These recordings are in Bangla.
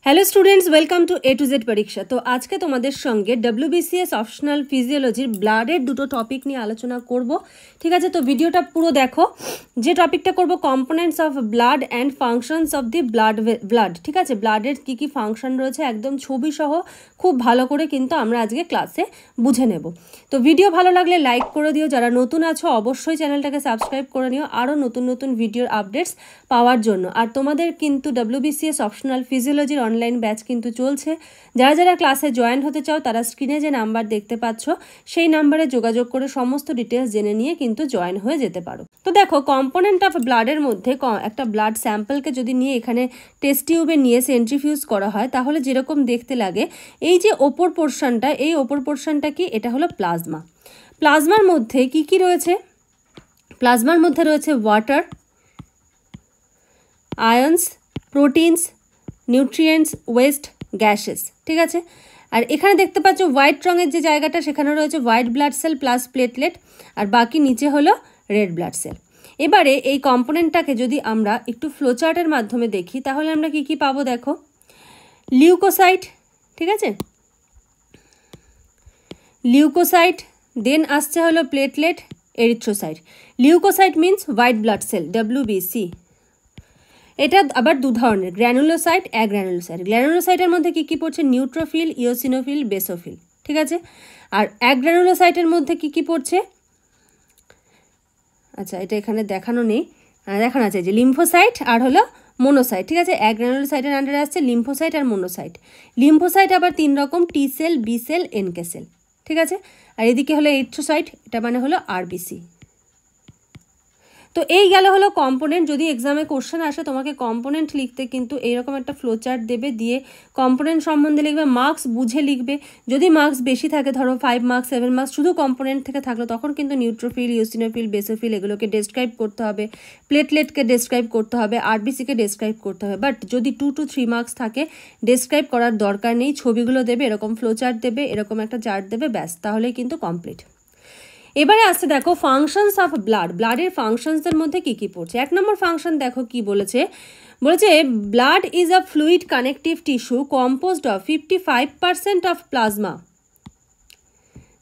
Hello students, welcome to A to Z পরীক্ষা। তো আজকে তোমাদের সঙ্গে WBCS অপশনাল ফিজিওলজির ব্লাডের দুটো টপিক নিয়ে আলোচনা করব। ঠিক আছে, তো ভিডিওটা পুরো দেখো। যে টপিকটা করব components of blood and functions of the blood. ঠিক আছে, ব্লাডের কী কী ফাংশন রয়েছে একদম ছবি সহ খুব ভালো করে কিন্তু আমরা আজকে ক্লাসে বুঝে নেব। তো ভিডিও ভালো লাগলে লাইক করে দিও, যারা নতুন আছো অবশ্যই চ্যানেলটাকে সাবস্ক্রাইব করে নিও আরও নতুন নতুন ভিডিওর আপডেটস পাওয়ার জন্য। আর তোমাদের কিন্তু WBCS অপশনাল ফিজিওলজির অনলাইন ব্যাচ কিন্তু চলছে। যারা যারা ক্লাসে জয়েন হতে চাও তারা স্ক্রিনে যে নাম্বার দেখতে পাচ্ছ সেই নাম্বারে যোগাযোগ করে সমস্ত ডিটেলস জেনে নিয়ে কিন্তু জয়েন হয়ে যেতে পারো। তো দেখো, কম্পোনেন্ট অফ ব্লাডের মধ্যে একটা ব্লাড স্যাম্পলকে যদি নিয়ে এখানে টেস্ট টিউবে নিয়ে সেন্ট্রিফিউজ করা হয় তাহলে যেরকম দেখতে লাগে, এই যে ওপর পোর্শনটা, এই ওপর পোর্শনটা কি, এটা হলো প্লাজমা। প্লাজমার মধ্যে কি কি রয়েছে? প্লাজমার মধ্যে রয়েছে water, আয়ন্স, proteins, nutrients, West, gases. ঠিক আছে, আর এখানে দেখতে পাচ্ছ হোয়াইট রঙের যে জায়গাটা সেখানে রয়েছে white blood cell plus platelet, আর বাকি নিচে হলো রেড ব্লাড সেল। এবারে এই কম্পোনেন্টটাকে যদি আমরা একটু ফ্লোচার্টের মাধ্যমে দেখি তাহলে আমরা কি কি পাবো দেখো। লিউকোসাইট, ঠিক আছে, লিউকোসাইট, দেন আসছে হলো platelet, erythrocyte. Leucocyte means white blood cell, WBC। এটা আবার দু ধরনের, গ্র্যানুলোসাইট, অ্যাগ্র্যানুলোসাইট। গ্র্যানুলোসাইটের মধ্যে কী কী পড়ছে? Neutrophil, eosinophil, basophil. ঠিক আছে, আর অ্যাগ্র্যানুলোসাইটের মধ্যে কী কী পড়ছে? আচ্ছা, এটা এখানে দেখানো নেই, দেখানো আছে যে লিম্ফোসাইট আর হলো মোনোসাইট। ঠিক আছে, অ্যাগ্র্যানুলোসাইটের আন্ডারে আসছে লিম্ফোসাইট আর মোনোসাইট। লিম্ফোসাইট আবার তিন রকম, T cell, B cell, NK cell. ঠিক আছে, আর এদিকে হলো এরিথ্রোসাইট, এটা মানে হলো RBC। তো এই গেল হলো কম্পোনেন্ট। যদি এক্সামে কোশ্চেন আসে তোমাকে কম্পোনেন্ট লিখতে কিন্তু এইরকম একটা ফ্লোচার্ট দেবে, দিয়ে কম্পোনেন্ট সম্বন্ধে লিখবে, মার্কস বুঝে লিখবে। যদি মার্কস বেশি থাকে, ধরো 5 মার্কস 7 মার্কস শুধু কম্পোনেন্ট থেকে থাকলো, তখন কিন্তু নিউট্রোফিল, ইওসিনোফিল, বেসোফিল এগুলোকে ডেসক্রাইব করতে হবে, প্লেটলেটকে ডেসক্রাইব করতে হবে, RBCকে ডেসক্রাইব করতে হবে। বাট যদি 2 to 3 মার্কস থাকে ডেসক্রাইব করার দরকার নেই, ছবিগুলো দেবে, এরকম ফ্লোচার্ট দেবে, এরকম একটা চার্ট দেবে, ব্যাস, তাহলেই কিন্তু কমপ্লিট। এবারে আসছে দেখো ফাংশনস অফ ব্লাড। ব্লাডের ফাংশনসের মধ্যে কি কি পড়ছে? 1 নম্বর ফাংশন দেখো কি বলেছে। বলেছে blood is a fluid connective tissue composed of 55% of plasma.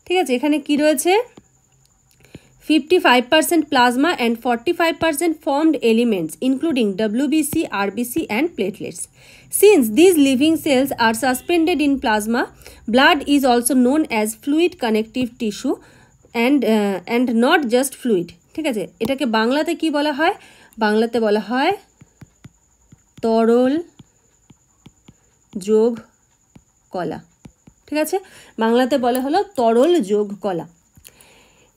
ঠিক আছে, এখানে কি রয়েছে? 55% plasma and 45% formed elements including WBC, RBC and platelets. Since these living cells are suspended in plasma, blood is also known as fluid connective tissue and not just fluid. ঠিক আছে, এটাকে বাংলাতে কি বলা হয়? বাংলাতে বলা হয় তরল যোগ কলা। ঠিক আছে, বাংলাতে বলা হলো তরল যোগ কলা।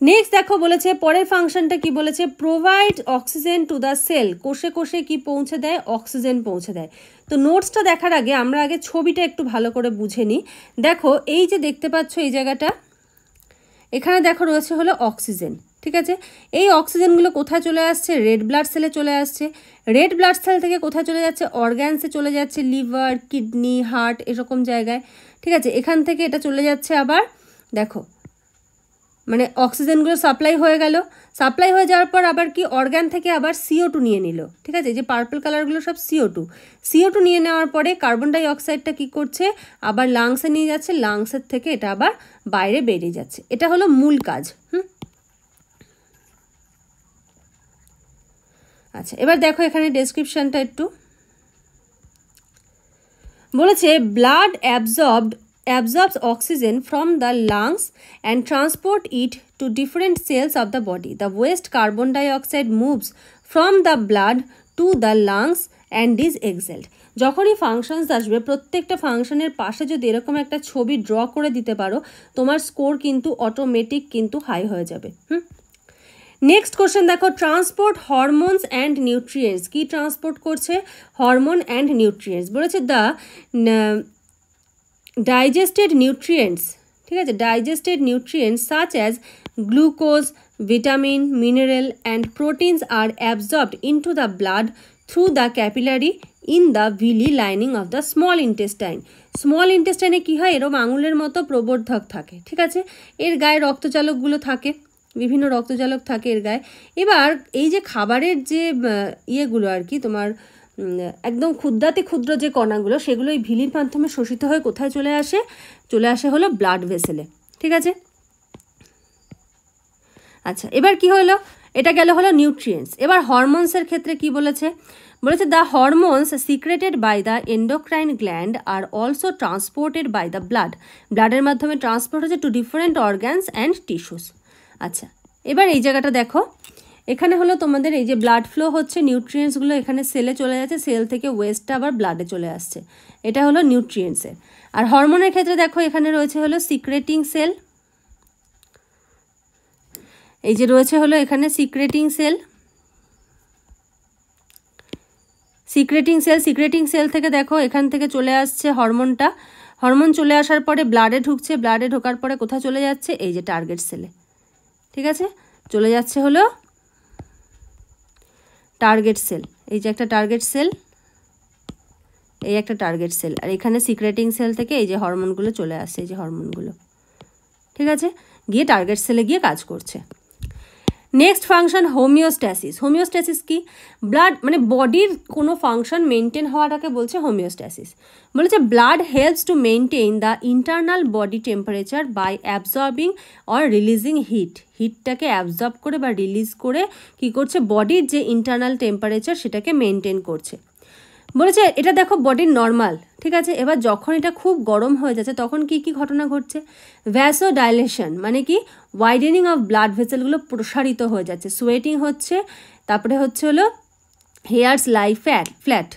নেক্সট দেখো বলেছে পরের ফাংশনটা কি বলেছে, provide oxygen to the cell. কোষে কোষে কি পৌঁছে দেয়? অক্সিজেন পৌঁছে দেয়। তো নোটসটা দেখার আগে আমরা আগে ছবিটা একটু ভালো করে বুঝে নিই। দেখো এই যে দেখতে পাচ্ছ এই জায়গাটা, এখানে দেখো রয়েছে হলো অক্সিজেন। ঠিক আছে, এই অক্সিজেনগুলো কোথায় চলে আসছে? রেড ব্লাড সেলে চলে আসছে। রেড ব্লাড সেল থেকে কোথায় চলে যাচ্ছে? অর্গ্যানসে চলে যাচ্ছে, লিভার, কিডনি, হার্ট এরকম জায়গায়। ঠিক আছে, এখান থেকে এটা চলে যাচ্ছে আবার, দেখো মানে অক্সিজেনগুলো সাপ্লাই হয়ে গেল। সাপ্লাই হয়ে যাওয়ার পর আবার কি অর্গ্যান থেকে আবার CO2 নিয়ে নিল। ঠিক আছে, যে পার্পল কালারগুলো সব CO2 নিয়ে নেওয়ার পরে কার্বন ডাই অক্সাইডটা কী করছে? আবার লাংসে নিয়ে যাচ্ছে, লাংসের থেকে এটা আবার বাইরে বেরিয়ে যাচ্ছে। এটা হলো মূল কাজ। আচ্ছা, এবার দেখো এখানে ডেসক্রিপশনটা একটু বলেছে blood absorbs oxygen from the lungs and transport it to different cells of the body. The waste carbon dioxide moves from the blood to the lungs and is exhaled. যখনই ফাংশনস আসবে প্রত্যেকটা ফাংশনের পাশে যদি এরকম একটা ছবি ড্র করে দিতে পারো, তোমার স্কোর কিন্তু অটোমেটিক কিন্তু হাই হয়ে যাবে। নেক্সট কোশ্চেন দেখো, ট্রান্সপোর্ট হরমোনস অ্যান্ড নিউট্রিয়েন্টস। কি ট্রান্সপোর্ট করছে? Hormone and nutrients. বলেছে দ্য digested nutrients, ঠিক আছে, digested nutrients such as glucose, vitamin, mineral and proteins are absorbed into the blood through the capillary in the villi lining of the small intestine. Small ইন্টেস্টাইনে কী হয়? এরকম আঙুলের মতো প্রবর্ধক থাকে। ঠিক আছে, এর গায়ে রক্তচালকগুলো থাকে, বিভিন্ন রক্তচালক থাকে এর গায়ে। এবার এই যে খাবারের যে ইয়েগুলো আর কি তোমার একদম ক্ষুদ্রাতি ক্ষুদ্র যে কণাগুলো সেগুলো এই ভিলির মাধ্যমে শোষিত হয়ে কোথায় চলে আসে হলো ব্লাড ভেসেলে। ঠিক আছে, আচ্ছা এবার কি হলো, এটা গেল হলো নিউট্রিয়েন্টস। এবার হরমোনসের ক্ষেত্রে কি বলেছে, the hormones secreted by the endocrine gland are also transported by the ব্লাডের মাধ্যমে ট্রান্সপোর্ট হচ্ছে to different organs and tissues. আচ্ছা এবার এই জায়গাটা দেখো, এখানে হলো তোমাদের এই যে ব্লাড ফ্লো হচ্ছে, নিউট্রিয়েন্টসগুলো এখানে সেলে চলে যাচ্ছে, সেল থেকে ওয়েস্টটা আবার ব্লাডে চলে আসছে, এটা হলো নিউট্রিয়েন্টসের। আর হরমোনের ক্ষেত্রে দেখো এখানে রয়েছে হলো সিক্রেটিং সেল, এই যে রয়েছে হলো এখানে সিক্রেটিং সেল থেকে দেখো এখান থেকে চলে আসছে হরমোন চলে আসার পরে ব্লাডে ঢুকছে, ব্লাডে ঢোকার পরে কোথায় চলে যাচ্ছে, এই যে টার্গেট সেলে। ঠিক আছে, চলে যাচ্ছে হলো টার্গেট সেল, এই যে একটা টার্গেট সেল, এই একটা টার্গেট সেল, আর এখানে সিক্রেটিং সেল থেকে এই যে হরমোনগুলো চলে আসছে, এই যে হরমোনগুলো। ঠিক আছে, গিয়ে টার্গেট সেলে গিয়ে কাজ করছে। নেক্সট ফাংশন হোমিওস্ট্যাসিস কি, ব্লাড মানে বডির কোনো ফাংশন মেনটেন হওয়াটাকে বলছে হোমিওস্ট্যাসিস। বলেছে blood helps to maintain the internal body temperature by absorbing or releasing হিটটাকে অ্যাবজর্ব করে বা রিলিজ করে কি করছে, বডির যে ইন্টারনাল টেম্পারেচার সেটাকে মেনটেন করছে। বলেছে এটা দেখো বডির নর্মাল। ঠিক আছে, এবার যখন এটা খুব গরম হয়ে যাচ্ছে তখন কি কি ঘটনা ঘটছে, ভ্যাসোডাইলেশন মানে কি, ওয়াইডেনিং অফ ব্লাড ভেসেলগুলো প্রসারিত হয়ে যাচ্ছে, সোয়েটিং হচ্ছে, তারপরে হচ্ছে হলো হেয়ার্স লাই ফ্ল্যাট।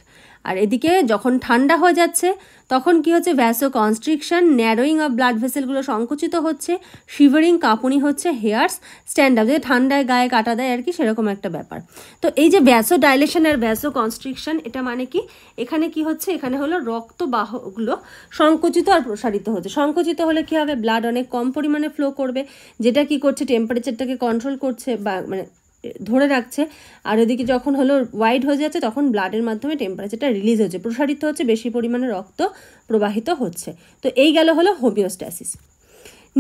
আর এদিকে যখন ঠান্ডা হয়ে যাচ্ছে তখন কি হচ্ছে, ভ্যাসো কনস্ট্রিকশন, ন্যারোয়িং অফ ব্লাড ভেসেলগুলো সংকুচিত হচ্ছে, শিভারিং কাঁপুনি হচ্ছে, হেয়ার্স স্ট্যান্ড আপ, যে ঠান্ডায় গায়ে কাটা দেয় আর কি, সেরকম একটা ব্যাপার। তো এই যে ভ্যাসো ডাইলেশন আর ভ্যাসো কনস্ট্রিকশন, এটা মানে কি, এখানে কি হচ্ছে, এখানে হলো রক্তবাহগুলো সংকুচিত আর প্রসারিত হচ্ছে। সংকুচিত হলে কি হবে, ব্লাড অনেক কম পরিমাণে ফ্লো করবে, যেটা কি করছে, টেম্পারেচারটাকে কন্ট্রোল করছে বা মানে ধরে রাখছে। আর ওদিকে যখন হলো ওয়াইড হয়ে যাচ্ছে তখন ব্লাডের মাধ্যমে টেম্পারেচারটা রিলিজ হচ্ছে, প্রসারিত হচ্ছে, বেশি পরিমাণে রক্ত প্রবাহিত হচ্ছে। তো এই গেল হলো হোমিওস্ট্যাসিস।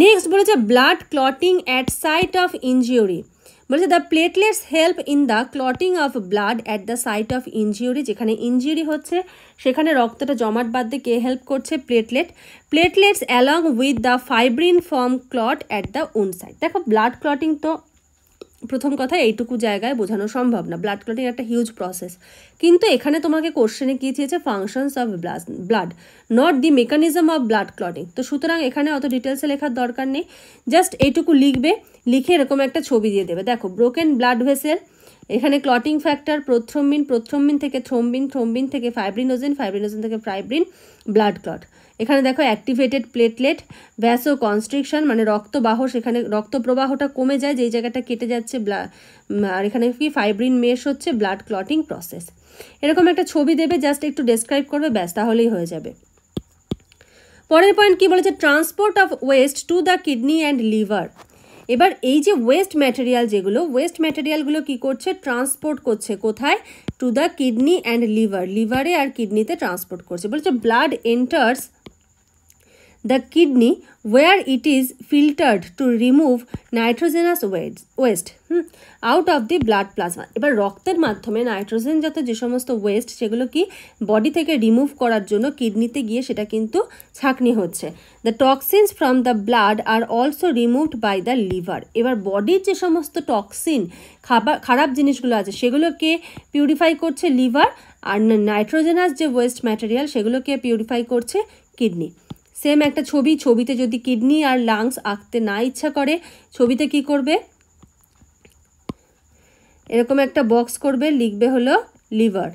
নেক্সট বলেছে blood clotting at site of injury. বলেছে the platelets help in the clotting of blood at the site of injury, যেখানে ইনজিউরি হচ্ছে সেখানে রক্তটা জমাট বাঁধতে কে হেল্প করছে, platelets along with the fibrin form clot at the wound site. দেখো ব্লাড ক্লটিং তো প্রথম কথা এইটুকু জায়গায় বোঝানো সম্ভব না, ব্লাড ক্লটিং একটা হিউজ প্রসেস, কিন্তু এখানে তোমাকে কোশ্চেনে কী চেয়েছে, functions of blood not the mechanism of blood clotting. তো সুতরাং এখানে অত ডিটেলসে লেখার দরকার নেই, জাস্ট এইটুকু লিখবে, লিখে এরকম একটা ছবি দিয়ে দেবে। দেখো ব্রোকেন ব্লাড ভেসেল, এখানে ক্লটিং ফ্যাক্টর প্রোথ্রম্বিন থেকে থ্রোম্বিন থেকে ফাইব্রিনোজেন থেকে ফাইব্রিন, ব্লাড ক্লট। এখানে দেখো অ্যাক্টিভেটেড প্লেটলেট, ভ্যাসো কনস্ট্রিকশন মানে রক্তবাহ, সেখানে রক্ত প্রবাহটা কমে যায়, যেই জায়গাটা কেটে যাচ্ছে, আর এখানে কি ফাইব্রিন মেশ হচ্ছে, ব্লাড ক্লটিং প্রসেস। এরকম একটা ছবি দেবে, জাস্ট একটু ডেসক্রাইব করবে, ব্যাস তাহলেই হয়ে যাবে। পরের পয়েন্ট কি বলেছে, transport of West to the kidney and liver. এবার এই যে ওয়েস্ট ম্যাটেরিয়ালগুলো কি করছে, ট্রান্সপোর্ট করছে কোথায়, টু দ্য কিডনি অ্যান্ড লিভারে আর কিডনিতে ট্রান্সপোর্ট করছে। বলছে blood enters the kidney where it is filtered to remove nitrogenous waste out of the blood plasma। এবার রক্তের মাধ্যমে নাইট্রোজেনজাত যে সমস্ত ওয়েস্ট সেগুলো কি বডি থেকে রিমুভ করার জন্য কিডনিতে গিয়ে সেটা কিন্তু ছাঁকনি হচ্ছে। The toxins from the blood are also removed by the liver. এবার বডির যে সমস্ত টক্সিন খারাপ জিনিসগুলো আছে সেগুলোকে পিউরিফাই করছে লিভার, আর নাইট্রোজেনাস যে ওয়েস্ট ম্যাটেরিয়াল সেগুলোকে পিউরিফাই করছে কিডনি। সেম একটা ছবিতে যদি কিডনি আর লাংস আঁকতে না ইচ্ছা করে, ছবিতে কি করবে, এরকম একটা বক্স করবে, লিখবে হলো লিভার,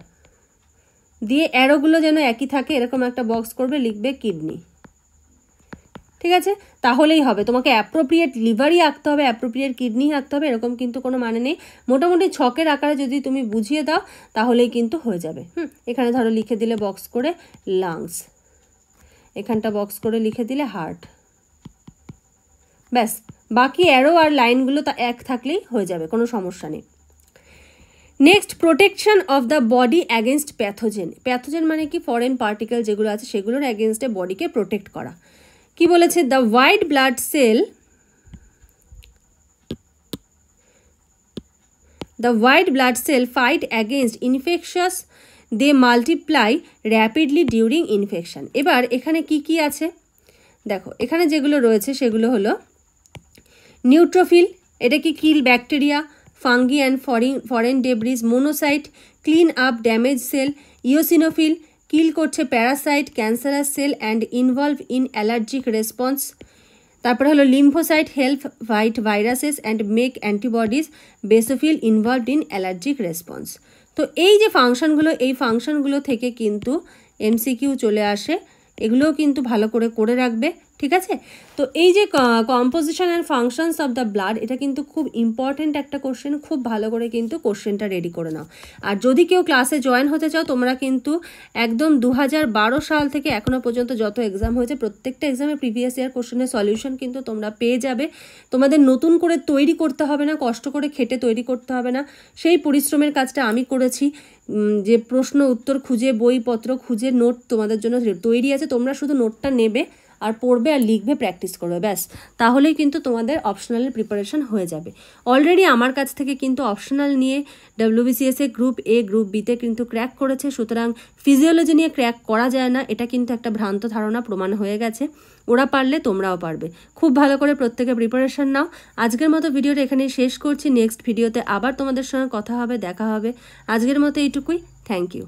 দিয়ে অ্যারোগুলো যেন একই থাকে, এরকম একটা বক্স করবে, লিখবে কিডনি। ঠিক আছে, তাহলেই হবে। তোমাকে অ্যাপ্রোপ্রিয়েট লিভারই আঁকতে হবে, অ্যাপ্রোপ্রিয়েট কিডনি আঁকতে হবে, এরকম কিন্তু কোনো মানে নেই। মোটামুটি ছকের আকারে যদি তুমি বুঝিয়ে দাও তাহলেই কিন্তু হয়ে যাবে। এখানে ধরো লিখে দিলে বক্স করে লাংস, এখানটা বক্স করে লিখে দিলে হার্ট, ব্যাস। বাকি অ্যারো আর লাইনগুলো তা এক থাকলেই হয়ে যাবে, কোনো সমস্যা নেই। Next, protection of the body against pathogen মানে কি, ফরেন পার্টিকেল যেগুলো আছে সেগুলোর অ্যাগেনস্টে বডিকে প্রোটেক্ট করা। কি বলেছে, the white blood cell fight against infectious they multiply rapidly during infection. এবার এখানে কি কি আছে দেখো, এখানে যেগুলো রয়েছে সেগুলো হলো নিউট্রোফিল, এটা কি kill bacteria, fungi and foreign debris, monocyte clean up damage cell, eosinophil kill করছে parasite cancerous cell and involve in allergic response. তারপরে হলো lymphocyte help fight viruses and make antibodies, basophil involved in allergic response. তো এই যে ফাংশনগুলো, এই ফাংশনগুলো থেকে কিন্তু এমসিকিউ চলে আসে, এগুলোও কিন্তু ভালো করে করে রাখবে, ঠিক আছে। তো এই যে composition and functions of the blood, এটা কিন্তু খুব ইম্পর্টেন্ট একটা কোশ্চেন, খুব ভালো করে কিন্তু কোশ্চেনটা রেডি করে নাও। আর যদি কেউ ক্লাসে জয়েন হতে চাও, তোমরা কিন্তু একদম 2012 সাল থেকে এখনও পর্যন্ত যত এক্সাম হয়েছে প্রত্যেকটা এক্সামে প্রিভিয়াস ইয়ার কোশ্চেনের সলিউশন কিন্তু তোমরা পেয়ে যাবে। তোমাদের নতুন করে তৈরি করতে হবে না, কষ্ট করে খেটে তৈরি করতে হবে না, সেই পরিশ্রমের কাজটা আমি করেছি। যে প্রশ্ন উত্তর খুঁজে বইপত্র খুঁজে নোট তোমাদের জন্য তৈরি আছে, তোমরা শুধু নোটটা নেবে আর পড়বে আর লিখবে, প্র্যাকটিস করবে, ব্যাস, তাহলেই কিন্তু তোমাদের অপশনালের প্রিপারেশন হয়ে যাবে। অলরেডি আমার কাছ থেকে কিন্তু অপশনাল নিয়ে WBCS গ্রুপ এ গ্রুপ বিতে কিন্তু ক্র্যাক করেছে, সুতরাং ফিজিওলজি নিয়ে ক্র্যাক করা যায় না, এটা কিন্তু একটা ভ্রান্ত ধারণা প্রমাণ হয়ে গেছে। ওরা পারলে তোমরাও পারবে। খুব ভালো করে প্রত্যেকে প্রিপারেশন নাও। আজকের মতো ভিডিওটা এখানেই শেষ করছি, নেক্সট ভিডিওতে আবার তোমাদের সঙ্গে কথা হবে, দেখা হবে। আজকের মতো এইটুকুই, থ্যাংক ইউ।